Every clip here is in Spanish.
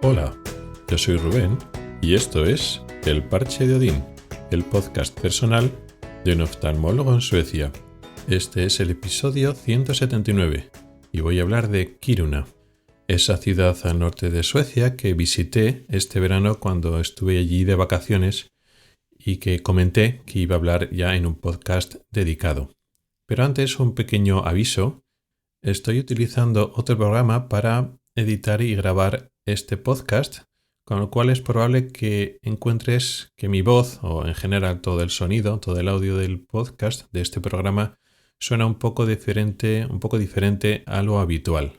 Hola, yo soy Rubén y esto es El Parche de Odín, el podcast personal de un oftalmólogo en Suecia. Este es el episodio 179 y voy a hablar de Kiruna, esa ciudad al norte de Suecia que visité este verano cuando estuve allí de vacaciones y que comenté que iba a hablar ya en un podcast dedicado. Pero antes, un pequeño aviso. Estoy utilizando otro programa para editar y grabar este podcast, con lo cual es probable que encuentres que mi voz, o en general todo el sonido, todo el audio del podcast de este programa, suena un poco diferente a lo habitual.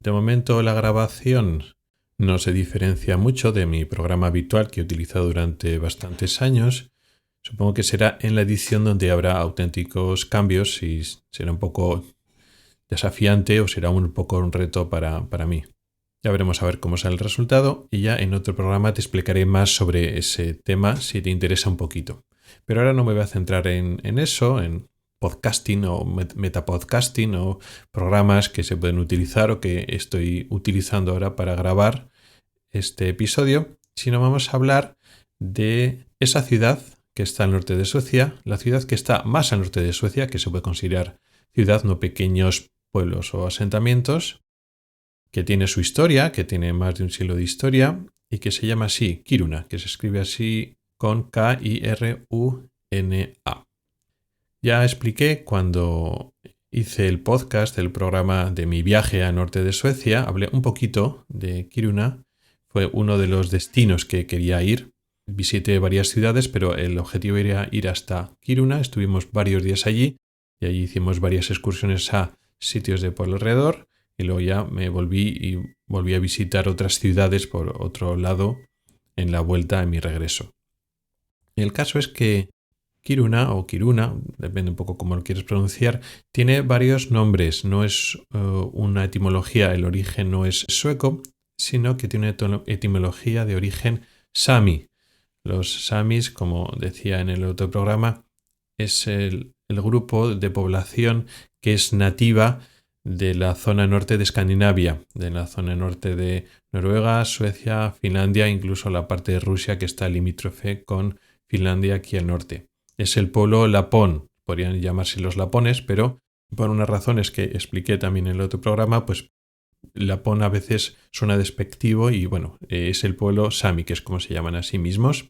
De momento la grabación no se diferencia mucho de mi programa habitual que he utilizado durante bastantes años. Supongo que será en la edición donde habrá auténticos cambios y será un poco desafiante o será un poco un reto para mí. Ya veremos a ver cómo sale el resultado y ya en otro programa te explicaré más sobre ese tema si te interesa un poquito. Pero ahora no me voy a centrar en eso, en podcasting o metapodcasting o programas que se pueden utilizar o que estoy utilizando ahora para grabar este episodio, sino vamos a hablar de esa ciudad que está al norte de Suecia, la ciudad que está más al norte de Suecia, que se puede considerar ciudad, no pequeños pueblos o asentamientos, que tiene su historia, que tiene más de un siglo de historia y que se llama así, Kiruna, que se escribe así con K-I-R-U-N-A. Ya expliqué cuando hice el podcast, el programa de mi viaje al norte de Suecia, hablé un poquito de Kiruna, fue uno de los destinos que quería ir. Visité varias ciudades, pero el objetivo era ir hasta Kiruna, estuvimos varios días allí y allí hicimos varias excursiones a sitios de por alrededor y luego ya me volví a visitar otras ciudades por otro lado en la vuelta en mi regreso. El caso es que Kiruna o Kiruna, depende un poco cómo lo quieres pronunciar, tiene varios nombres, no es una etimología, el origen no es sueco, sino que tiene una etimología de origen sami. Los samis, como decía en el otro programa, es el grupo de población que es nativa de la zona norte de Escandinavia, de la zona norte de Noruega, Suecia, Finlandia, incluso la parte de Rusia que está limítrofe con Finlandia aquí al norte. Es el pueblo lapón, podrían llamarse los lapones, pero por unas razones que expliqué también en el otro programa, pues lapón a veces suena despectivo y bueno, es el pueblo sami, que es como se llaman a sí mismos.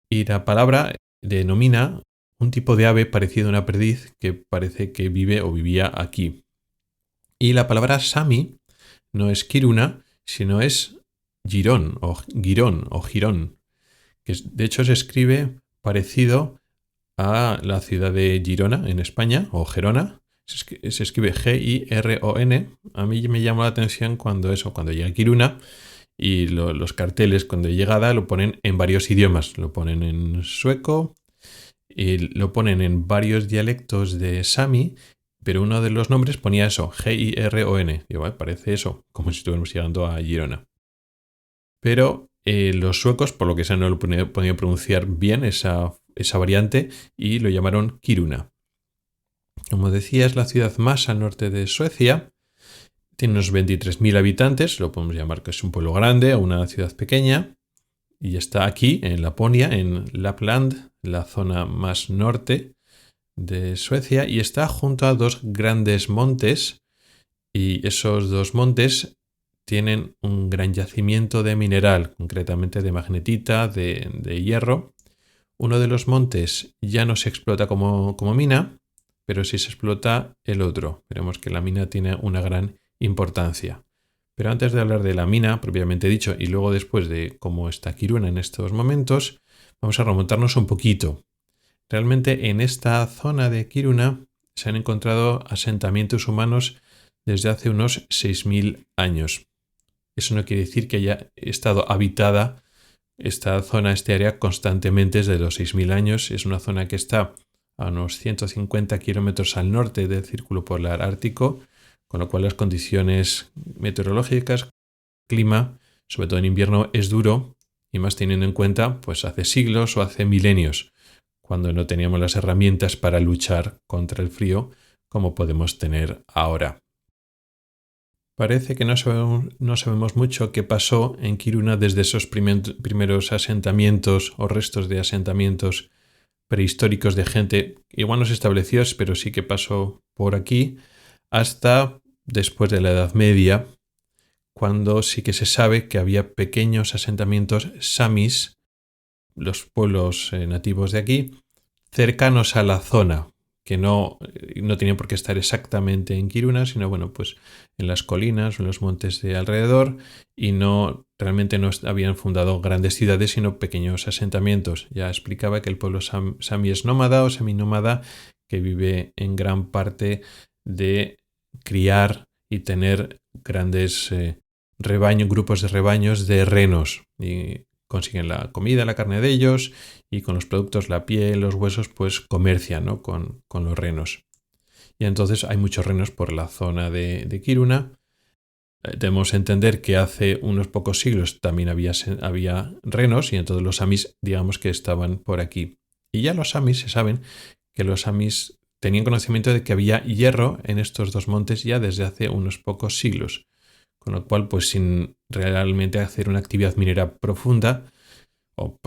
Y la palabra denomina un tipo de ave parecido a una perdiz que parece que vive o vivía aquí. Y la palabra sami no es Kiruna, sino es girón o girón, que de hecho se escribe parecido a la ciudad de Girona en España, o Gerona. Se escribe G-I-R-O-N. A mí me llamó la atención cuando llega a Kiruna y los carteles cuando de llegada lo ponen en varios idiomas. Lo ponen en sueco y lo ponen en varios dialectos de sami, pero uno de los nombres ponía eso, G-I-R-O-N. Digo, parece eso, como si estuviéramos llegando a Girona. Pero los suecos, por lo que sea, no lo podían pronunciar bien esa variante y lo llamaron Kiruna. Como decía, es la ciudad más al norte de Suecia. Tiene unos 23.000 habitantes, lo podemos llamar que es un pueblo grande o una ciudad pequeña. Y está aquí, en Laponia, en Lapland, la zona más norte de Suecia. Y está junto a dos grandes montes. Y esos dos montes tienen un gran yacimiento de mineral, concretamente de magnetita, de hierro. Uno de los montes ya no se explota como mina, pero sí se explota el otro. Veremos que la mina tiene una gran importancia. Pero antes de hablar de la mina, propiamente dicho, y luego después de cómo está Kiruna en estos momentos, vamos a remontarnos un poquito. Realmente en esta zona de Kiruna se han encontrado asentamientos humanos desde hace unos 6.000 años. Eso no quiere decir que haya estado habitada esta zona, este área, constantemente desde los 6.000 años. Es una zona que está a unos 150 kilómetros al norte del Círculo Polar Ártico, con lo cual las condiciones meteorológicas, clima, sobre todo en invierno, es duro, y más teniendo en cuenta, pues hace siglos o hace milenios, cuando no teníamos las herramientas para luchar contra el frío como podemos tener ahora. Parece que no sabemos mucho qué pasó en Kiruna desde esos primeros asentamientos o restos de asentamientos prehistóricos de gente, igual no se estableció, pero sí que pasó por aquí, hasta después de la Edad Media, cuando sí que se sabe que había pequeños asentamientos samis, los pueblos nativos de aquí, cercanos a la zona, que no tenían por qué estar exactamente en Kiruna, sino bueno, pues en las colinas o en los montes de alrededor, y realmente no habían fundado grandes ciudades, sino pequeños asentamientos. Ya explicaba que el pueblo sami es nómada o seminómada, que vive en gran parte de criar y tener grandes grupos de rebaños de renos, y consiguen la comida, la carne de ellos, y con los productos, la piel, los huesos, pues comercian, ¿no? con los renos. Y entonces hay muchos renos por la zona de Kiruna. Debemos entender que hace unos pocos siglos también había renos, y entonces los samis, digamos que estaban por aquí. Y ya los samis, se saben que los samis tenían conocimiento de que había hierro en estos dos montes ya desde hace unos pocos siglos. Con lo cual, pues sin realmente hacer una actividad minera profunda o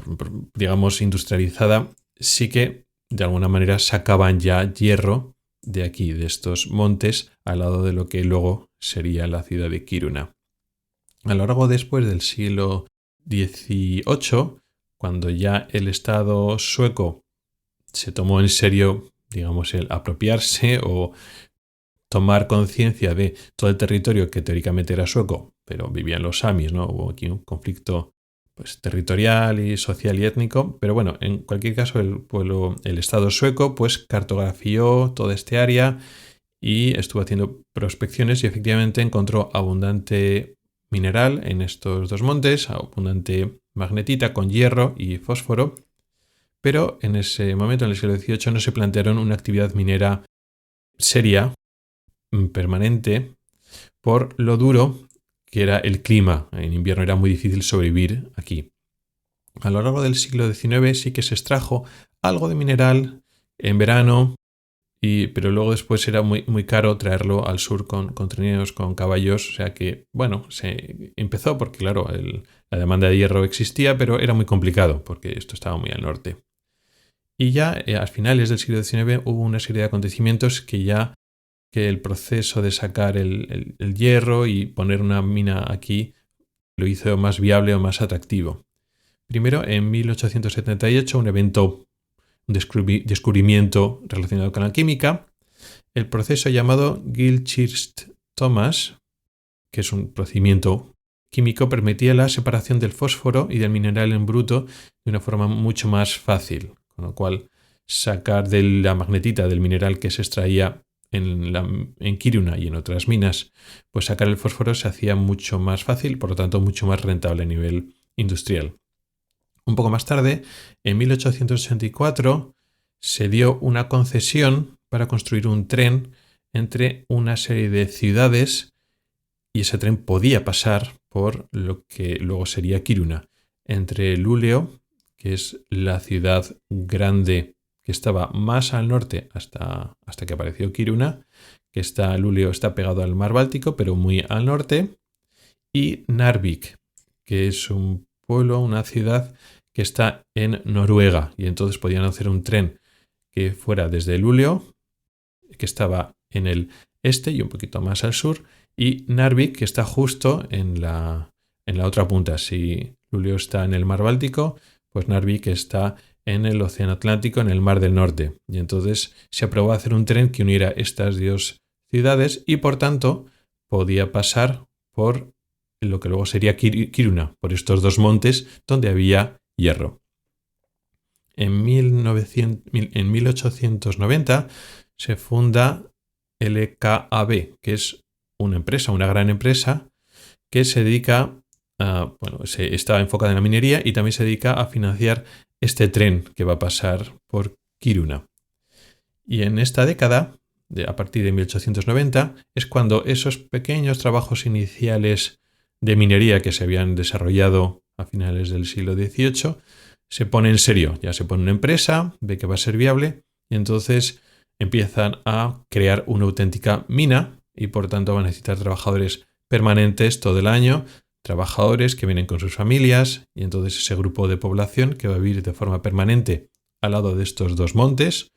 digamos industrializada, sí que de alguna manera sacaban ya hierro de aquí, de estos montes, al lado de lo que luego sería la ciudad de Kiruna. A lo largo después del siglo XVIII, cuando ya el Estado sueco se tomó en serio, digamos, el apropiarse o tomar conciencia de todo el territorio que teóricamente era sueco, pero vivían los samis, ¿no? Hubo aquí un conflicto pues, territorial y social y étnico, pero bueno, en cualquier caso el Estado sueco pues cartografió toda esta área y estuvo haciendo prospecciones y efectivamente encontró abundante mineral en estos dos montes, abundante magnetita con hierro y fósforo, pero en ese momento, en el siglo XVIII, no se plantearon una actividad minera seria, permanente, por lo duro que era el clima. En invierno era muy difícil sobrevivir aquí. A lo largo del siglo XIX sí que se extrajo algo de mineral en verano, pero luego después era muy, muy caro traerlo al sur con trineos, con caballos. O sea que, bueno, se empezó porque, claro, la demanda de hierro existía, pero era muy complicado porque esto estaba muy al norte. Y ya a finales del siglo XIX hubo una serie de acontecimientos que el proceso de sacar el hierro y poner una mina aquí lo hizo más viable o más atractivo. Primero, en 1878, un descubrimiento relacionado con la química, el proceso llamado Gilchrist-Thomas, que es un procedimiento químico, permitía la separación del fósforo y del mineral en bruto de una forma mucho más fácil, con lo cual sacar de la magnetita del mineral que se extraía en Kiruna y en otras minas, pues sacar el fósforo se hacía mucho más fácil, por lo tanto mucho más rentable a nivel industrial. Un poco más tarde, en 1884, se dio una concesión para construir un tren entre una serie de ciudades y ese tren podía pasar por lo que luego sería Kiruna, entre Luleå, que es la ciudad grande que estaba más al norte hasta que apareció Kiruna, que Luleå está pegado al mar Báltico, pero muy al norte, y Narvik, que es un pueblo, una ciudad que está en Noruega, y entonces podían hacer un tren que fuera desde Luleå, que estaba en el este y un poquito más al sur, y Narvik, que está justo en la otra punta. Si Luleå está en el mar Báltico, pues Narvik está en el Océano Atlántico, en el Mar del Norte. Y entonces se aprobó hacer un tren que uniera estas dos ciudades y por tanto podía pasar por lo que luego sería Kiruna, por estos dos montes donde había hierro. En 1890 se funda LKAB, que es una gran empresa que se dedica está enfocada en la minería y también se dedica a financiar este tren que va a pasar por Kiruna. Y en esta década, a partir de 1890, es cuando esos pequeños trabajos iniciales de minería que se habían desarrollado a finales del siglo XVIII se pone en serio. Ya se pone una empresa, ve que va a ser viable y entonces empiezan a crear una auténtica mina y por tanto van a necesitar trabajadores permanentes todo el año, trabajadores que vienen con sus familias, y entonces ese grupo de población que va a vivir de forma permanente al lado de estos dos montes,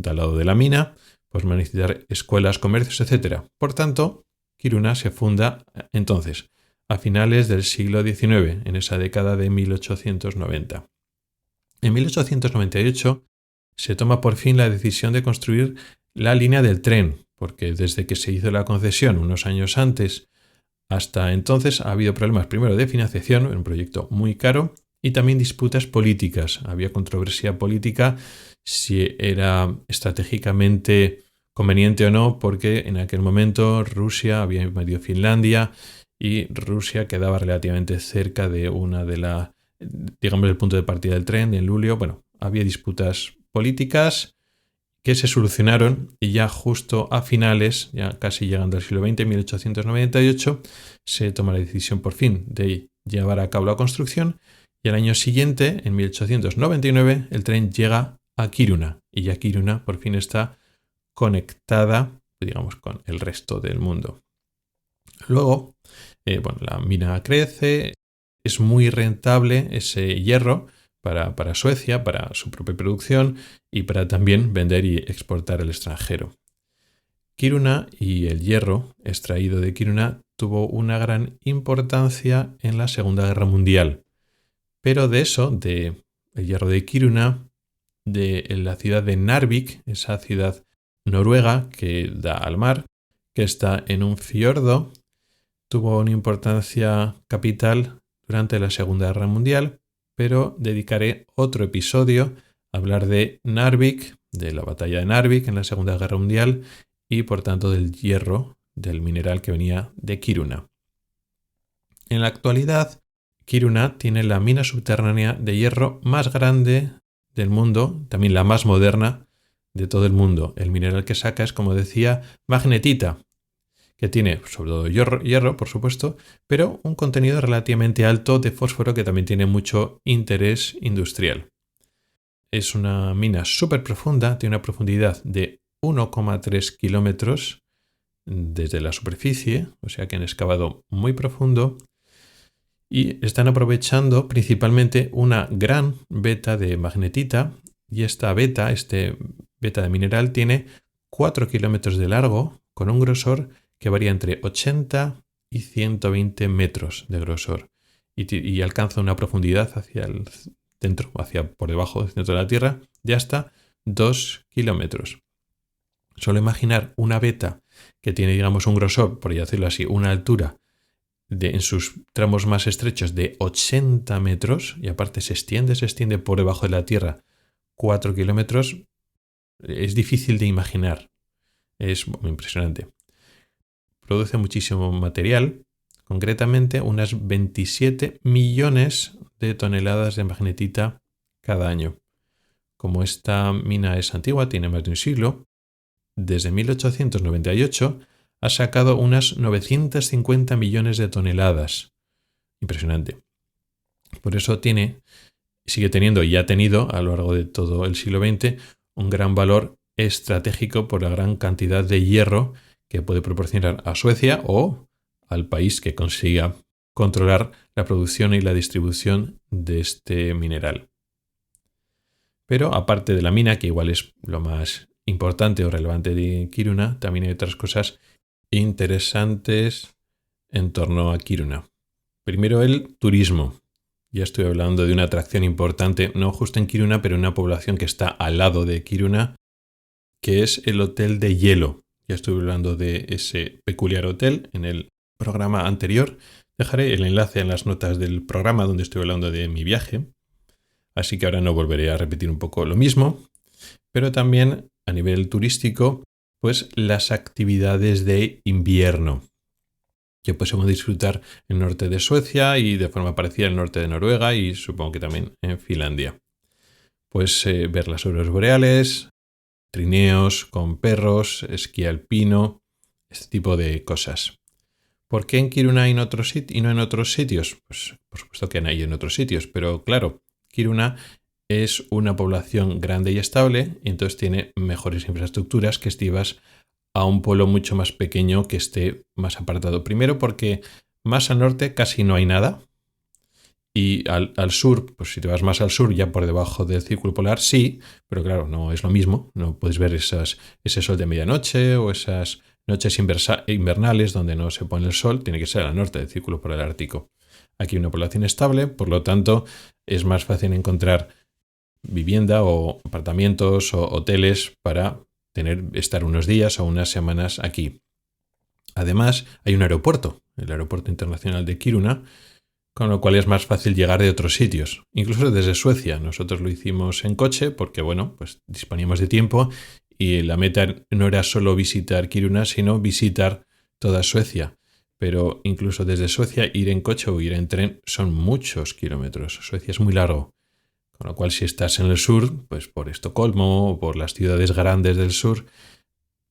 al lado de la mina, pues van a necesitar escuelas, comercios, etc. Por tanto, Kiruna se funda entonces a finales del siglo XIX, en esa década de 1890. En 1898 se toma por fin la decisión de construir la línea del tren, porque desde que se hizo la concesión unos años antes hasta entonces ha habido problemas primero de financiación, un proyecto muy caro, y también disputas políticas. Había controversia política si era estratégicamente conveniente o no, porque en aquel momento Rusia había invadido Finlandia y Rusia quedaba relativamente cerca de una de las, digamos, el punto de partida del tren en Luleå. Bueno, había disputas políticas que se solucionaron y ya justo a finales, ya casi llegando al siglo XX, 1898, se toma la decisión por fin de llevar a cabo la construcción y al año siguiente, en 1899, el tren llega a Kiruna y ya Kiruna por fin está conectada, digamos, con el resto del mundo. Luego, la mina crece, es muy rentable ese hierro para Suecia, para su propia producción y para también vender y exportar al extranjero. Kiruna y el hierro extraído de Kiruna tuvo una gran importancia en la Segunda Guerra Mundial. Pero de eso, de el hierro de Kiruna, de la ciudad de Narvik, esa ciudad noruega que da al mar, que está en un fiordo, tuvo una importancia capital durante la Segunda Guerra Mundial, pero dedicaré otro episodio a hablar de Narvik, de la batalla de Narvik en la Segunda Guerra Mundial y por tanto del hierro, del mineral que venía de Kiruna. En la actualidad, Kiruna tiene la mina subterránea de hierro más grande del mundo, también la más moderna de todo el mundo. El mineral que saca es, como decía, magnetita, que tiene sobre todo hierro, por supuesto, pero un contenido relativamente alto de fósforo que también tiene mucho interés industrial. Es una mina súper profunda, tiene una profundidad de 1,3 kilómetros desde la superficie, o sea que han excavado muy profundo y están aprovechando principalmente una gran veta de magnetita y este veta de mineral tiene 4 kilómetros de largo con un grosor que varía entre 80 y 120 metros de grosor y alcanza una profundidad hacia el centro, por debajo del centro de la Tierra, de hasta 2 kilómetros. Solo imaginar una veta que tiene, digamos, un grosor, por decirlo así, una altura en sus tramos más estrechos de 80 metros y aparte se extiende por debajo de la Tierra 4 kilómetros, es difícil de imaginar. Es muy impresionante. Produce muchísimo material, concretamente unas 27 millones de toneladas de magnetita cada año. Como esta mina es antigua, tiene más de un siglo, desde 1898 ha sacado unas 950 millones de toneladas. Impresionante. Por eso sigue teniendo y ha tenido a lo largo de todo el siglo XX un gran valor estratégico por la gran cantidad de hierro que puede proporcionar a Suecia o al país que consiga controlar la producción y la distribución de este mineral. Pero aparte de la mina, que igual es lo más importante o relevante de Kiruna, también hay otras cosas interesantes en torno a Kiruna. Primero, el turismo. Ya estoy hablando de una atracción importante, no justo en Kiruna, pero en una población que está al lado de Kiruna, que es el Hotel de Hielo. Ya estuve hablando de ese peculiar hotel en el programa anterior. Dejaré el enlace en las notas del programa donde estoy hablando de mi viaje. Así que ahora no volveré a repetir un poco lo mismo. Pero también a nivel turístico, pues las actividades de invierno que podemos disfrutar en el norte de Suecia y de forma parecida en el norte de Noruega y supongo que también en Finlandia. Pues ver las auroras boreales, trineos con perros, esquí alpino, este tipo de cosas. ¿Por qué en Kiruna y no en otros sitios? Pues por supuesto que hay en otros sitios, pero claro, Kiruna es una población grande y estable y entonces tiene mejores infraestructuras que si vas a un pueblo mucho más pequeño que esté más apartado. Primero porque más al norte casi no hay nada. Y al sur, pues si te vas más al sur, ya por debajo del círculo polar, sí, pero claro, no es lo mismo. No puedes ver ese sol de medianoche o esas noches invernales donde no se pone el sol. Tiene que ser al norte del círculo polar ártico. Aquí hay una población estable, por lo tanto, es más fácil encontrar vivienda o apartamentos o hoteles para estar unos días o unas semanas aquí. Además, hay un aeropuerto, el Aeropuerto Internacional de Kiruna, con lo cual es más fácil llegar de otros sitios, incluso desde Suecia. Nosotros lo hicimos en coche porque, bueno, pues disponíamos de tiempo y la meta no era solo visitar Kiruna, sino visitar toda Suecia. Pero incluso desde Suecia ir en coche o ir en tren son muchos kilómetros. Suecia es muy largo. Con lo cual, si estás en el sur, pues por Estocolmo o por las ciudades grandes del sur,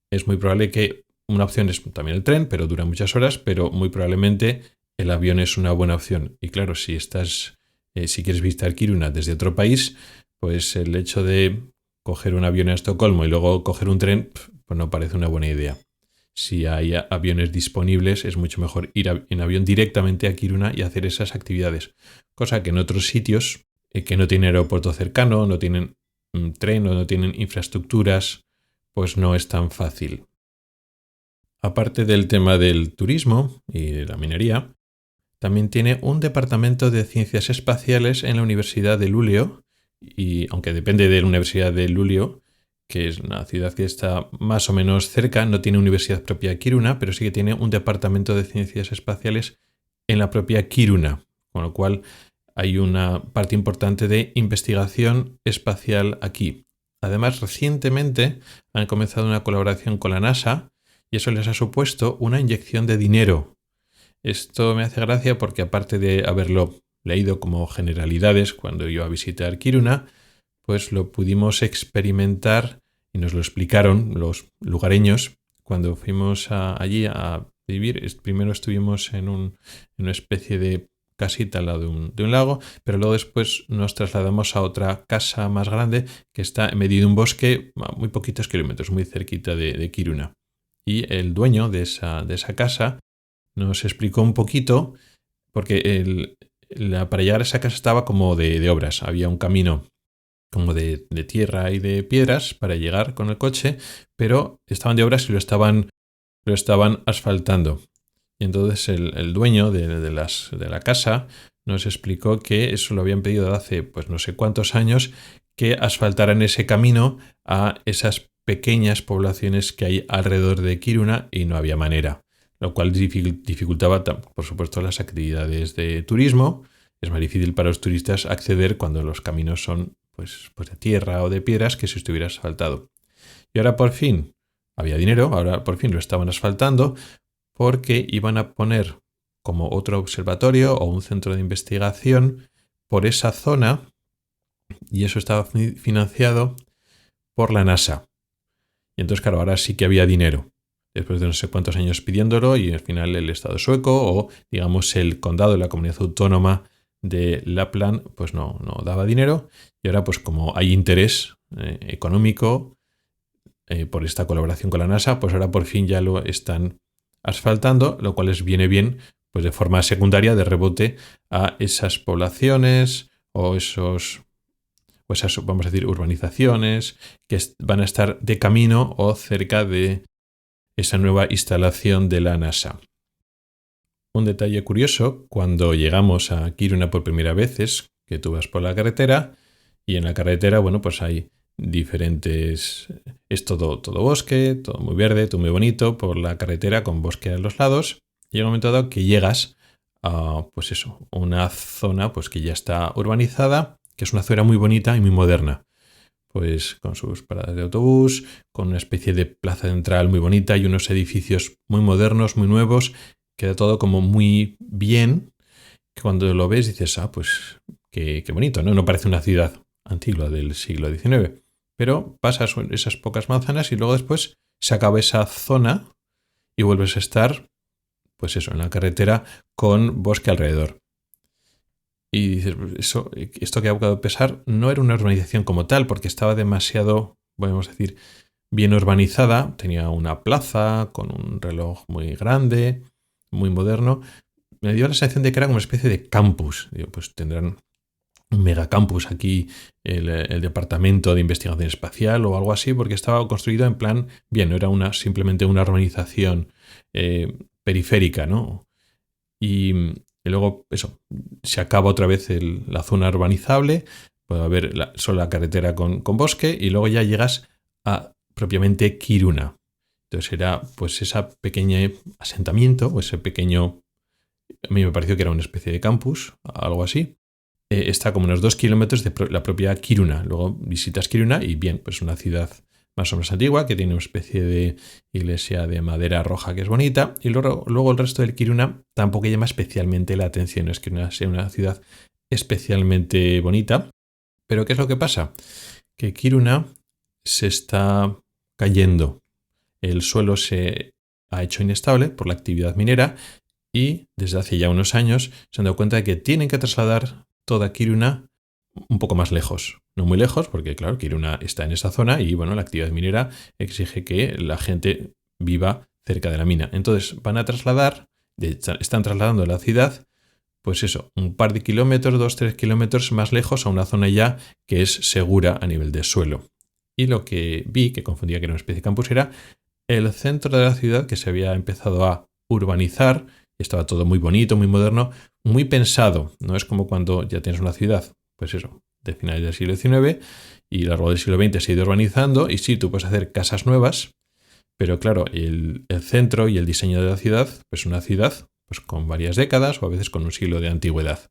es muy probable que una opción es también el tren, pero dura muchas horas, pero muy probablemente el avión es una buena opción. Y claro, si quieres visitar Kiruna desde otro país, pues el hecho de coger un avión a Estocolmo y luego coger un tren, pues no parece una buena idea. Si hay aviones disponibles, es mucho mejor ir en avión directamente a Kiruna y hacer esas actividades. Cosa que en otros sitios que no tienen aeropuerto cercano, no tienen tren o no tienen infraestructuras, pues no es tan fácil. Aparte del tema del turismo y de la minería, también tiene un departamento de ciencias espaciales en la Universidad de Luleå, y aunque depende de la Universidad de Luleå, que es una ciudad que está más o menos cerca, no tiene universidad propia Kiruna, pero sí que tiene un departamento de ciencias espaciales en la propia Kiruna, con lo cual hay una parte importante de investigación espacial aquí. Además, recientemente han comenzado una colaboración con la NASA y eso les ha supuesto una inyección de dinero. Esto me hace gracia porque aparte de haberlo leído como generalidades cuando iba a visitar Kiruna, pues lo pudimos experimentar y nos lo explicaron los lugareños cuando fuimos allí a vivir. Primero estuvimos en una especie de casita al lado de un lago, pero luego después nos trasladamos a otra casa más grande que está en medio de un bosque a muy poquitos kilómetros, muy cerquita de Kiruna. Y el dueño de esa casa nos explicó un poquito, porque para llegar a esa casa estaba como de obras, había un camino como de tierra y de piedras para llegar con el coche, pero estaban de obras y lo estaban asfaltando. Y entonces el dueño de la casa nos explicó que eso lo habían pedido de hace pues no sé cuántos años, que asfaltaran ese camino a esas pequeñas poblaciones que hay alrededor de Kiruna y no había manera, lo cual dificultaba, por supuesto, las actividades de turismo. Es más difícil para los turistas acceder cuando los caminos son pues de tierra o de piedras que si estuviera asfaltado. Y ahora por fin había dinero, ahora por fin lo estaban asfaltando porque iban a poner como otro observatorio o un centro de investigación por esa zona y eso estaba financiado por la NASA. Y entonces, claro, ahora sí que había dinero. Después de no sé cuántos años pidiéndolo y al final el Estado sueco o digamos el condado de la comunidad autónoma de Lapland pues no daba dinero y ahora pues como hay interés económico por esta colaboración con la NASA, pues ahora por fin ya lo están asfaltando, lo cual les viene bien pues de forma secundaria de rebote a esas poblaciones o esas, vamos a decir, urbanizaciones que van a estar de camino o cerca de esa nueva instalación de la NASA. Un detalle curioso, cuando llegamos a Kiruna por primera vez es que tú vas por la carretera y en la carretera, bueno, pues hay diferentes... Es todo bosque, todo muy verde, todo muy bonito por la carretera con bosque a los lados. Y llega un momento dado que llegas a, pues eso, una zona pues que ya está urbanizada, que es una zona muy bonita y muy moderna. Pues con sus paradas de autobús, con una especie de plaza central muy bonita y unos edificios muy modernos, muy nuevos. Queda todo como muy bien, que cuando lo ves dices, pues qué bonito, ¿no? No parece una ciudad antigua del siglo XIX. Pero pasas esas pocas manzanas y luego después se acaba esa zona y vuelves a estar, pues eso, en la carretera con bosque alrededor. Y dices, esto que ha de pesar no era una urbanización como tal, porque estaba demasiado, podemos decir, bien urbanizada, tenía una plaza con un reloj muy grande, muy moderno. Me dio la sensación de que era como una especie de campus. Digo, pues tendrán un megacampus aquí, el departamento de investigación espacial o algo así, porque estaba construido en plan, bien, no era simplemente una urbanización periférica, ¿no? Y luego, eso, se acaba otra vez la zona urbanizable, puede haber solo la carretera con bosque y luego ya llegas a propiamente Kiruna. Entonces era pues ese pequeño asentamiento o ese pequeño, a mí me pareció que era una especie de campus, algo así. Está como unos 2 kilómetros de la propia Kiruna. Luego visitas Kiruna y bien, pues una ciudad más o menos antigua que tiene una especie de iglesia de madera roja que es bonita. Y luego el resto del Kiruna tampoco llama especialmente la atención. No es que sea una ciudad especialmente bonita. Pero ¿qué es lo que pasa? Que Kiruna se está cayendo. El suelo se ha hecho inestable por la actividad minera y desde hace ya unos años se han dado cuenta de que tienen que trasladar toda Kiruna un poco más lejos. No muy lejos, porque claro, Kiruna está en esa zona y bueno, la actividad minera exige que la gente viva cerca de la mina. Entonces van a trasladar, están trasladando la ciudad, pues eso, un par de kilómetros, 2-3 kilómetros más lejos a una zona ya que es segura a nivel de suelo. Y lo que vi, que confundía que era una especie de campus, era el centro de la ciudad que se había empezado a urbanizar. Estaba todo muy bonito, muy moderno, muy pensado. No es como cuando ya tienes una ciudad, pues eso, de finales del siglo XIX y a lo largo del siglo XX se ha ido urbanizando y sí, tú puedes hacer casas nuevas, pero claro, el centro y el diseño de la ciudad, pues una ciudad pues con varias décadas o a veces con un siglo de antigüedad.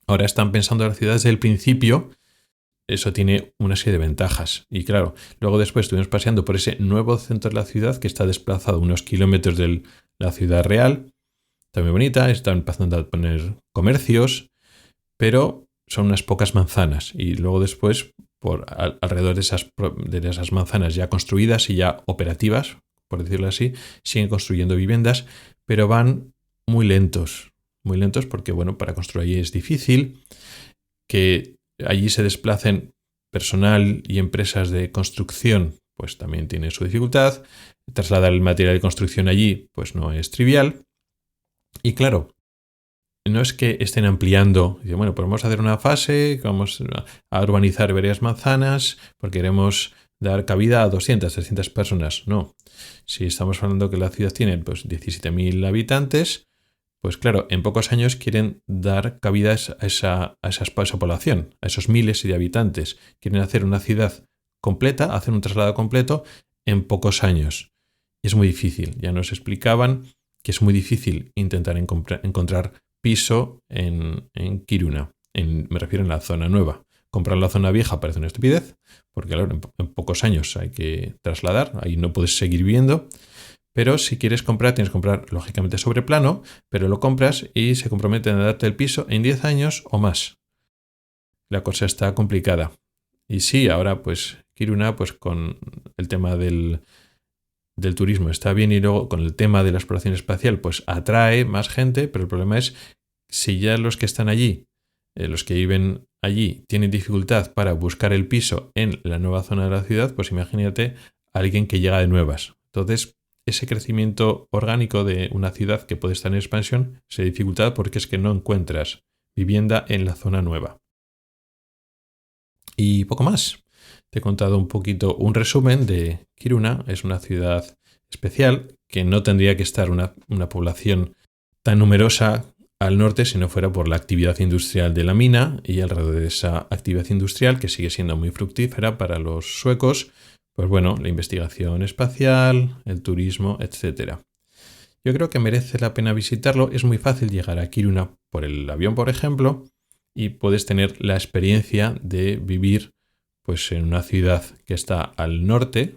Ahora están pensando las ciudades desde el principio. Eso tiene una serie de ventajas. Y claro, luego después estuvimos paseando por ese nuevo centro de la ciudad que está desplazado unos kilómetros de la ciudad real. Está muy bonita, están empezando a poner comercios, pero son unas pocas manzanas. Y luego después, alrededor de esas manzanas ya construidas y ya operativas, por decirlo así, siguen construyendo viviendas, pero van muy lentos. Muy lentos porque, bueno, para construir allí es difícil. Que allí se desplacen personal y empresas de construcción, pues también tiene su dificultad. Trasladar el material de construcción allí, pues no es trivial. Y claro, no es que estén ampliando, bueno, pues vamos a hacer una fase, vamos a urbanizar varias manzanas, porque queremos dar cabida a 200, 300 personas. No. Si estamos hablando que la ciudad tiene pues 17.000 habitantes, pues claro, en pocos años quieren dar cabida a esa población, a esos miles de habitantes. Quieren hacer una ciudad completa, hacer un traslado completo en pocos años. Y es muy difícil. Ya nos explicaban que es muy difícil intentar encontrar piso en Kiruna. Me refiero en la zona nueva. Comprar la zona vieja parece una estupidez, porque claro, en pocos años hay que trasladar, ahí no puedes seguir viviendo. Pero si quieres comprar, tienes que comprar lógicamente sobre plano, pero lo compras y se comprometen a darte el piso en 10 años o más. La cosa está complicada. Y sí, ahora pues Kiruna, pues con el tema del turismo está bien y luego con el tema de la exploración espacial, pues atrae más gente, pero el problema es si ya los que están allí, los que viven allí, tienen dificultad para buscar el piso en la nueva zona de la ciudad, pues imagínate a alguien que llega de nuevas. Entonces, ese crecimiento orgánico de una ciudad que puede estar en expansión se dificulta porque es que no encuentras vivienda en la zona nueva. Y poco más. Te he contado un poquito un resumen de Kiruna. Es una ciudad especial que no tendría que estar una población tan numerosa al norte si no fuera por la actividad industrial de la mina y alrededor de esa actividad industrial que sigue siendo muy fructífera para los suecos. Pues bueno, la investigación espacial, el turismo, etc. Yo creo que merece la pena visitarlo. Es muy fácil llegar a Kiruna por el avión, por ejemplo, y puedes tener la experiencia de vivir pues, en una ciudad que está al norte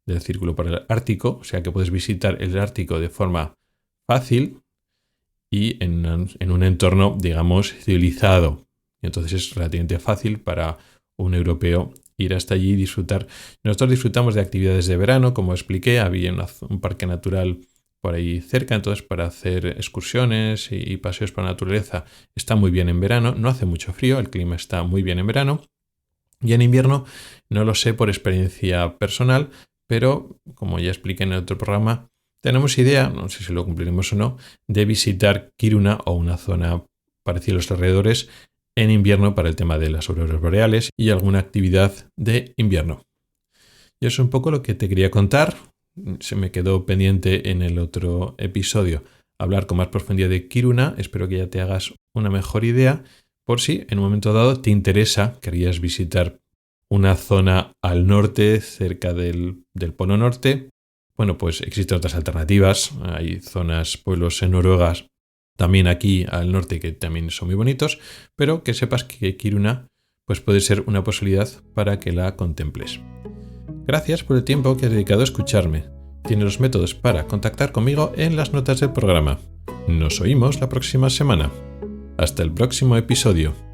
del Círculo Polar Ártico, o sea que puedes visitar el Ártico de forma fácil y en un entorno, digamos, civilizado. Entonces es relativamente fácil para un europeo ir hasta allí y disfrutar. Nosotros disfrutamos de actividades de verano, como expliqué, había un parque natural por ahí cerca, entonces para hacer excursiones y paseos por la naturaleza está muy bien en verano, no hace mucho frío, el clima está muy bien en verano Y en invierno no lo sé por experiencia personal, pero como ya expliqué en el otro programa, tenemos idea, no sé si lo cumpliremos o no, de visitar Kiruna o una zona parecida a los alrededores en invierno para el tema de las auroras boreales y alguna actividad de invierno. Y eso es un poco lo que te quería contar. Se me quedó pendiente en el otro episodio hablar con más profundidad de Kiruna. Espero que ya te hagas una mejor idea por si en un momento dado te interesa, querías visitar una zona al norte, cerca del Polo Norte. Bueno, pues existen otras alternativas. Hay zonas, pueblos en Noruega, también aquí al norte, que también son muy bonitos, pero que sepas que Kiruna pues puede ser una posibilidad para que la contemples. Gracias por el tiempo que has dedicado a escucharme. Tienes los métodos para contactar conmigo en las notas del programa. Nos oímos la próxima semana. Hasta el próximo episodio.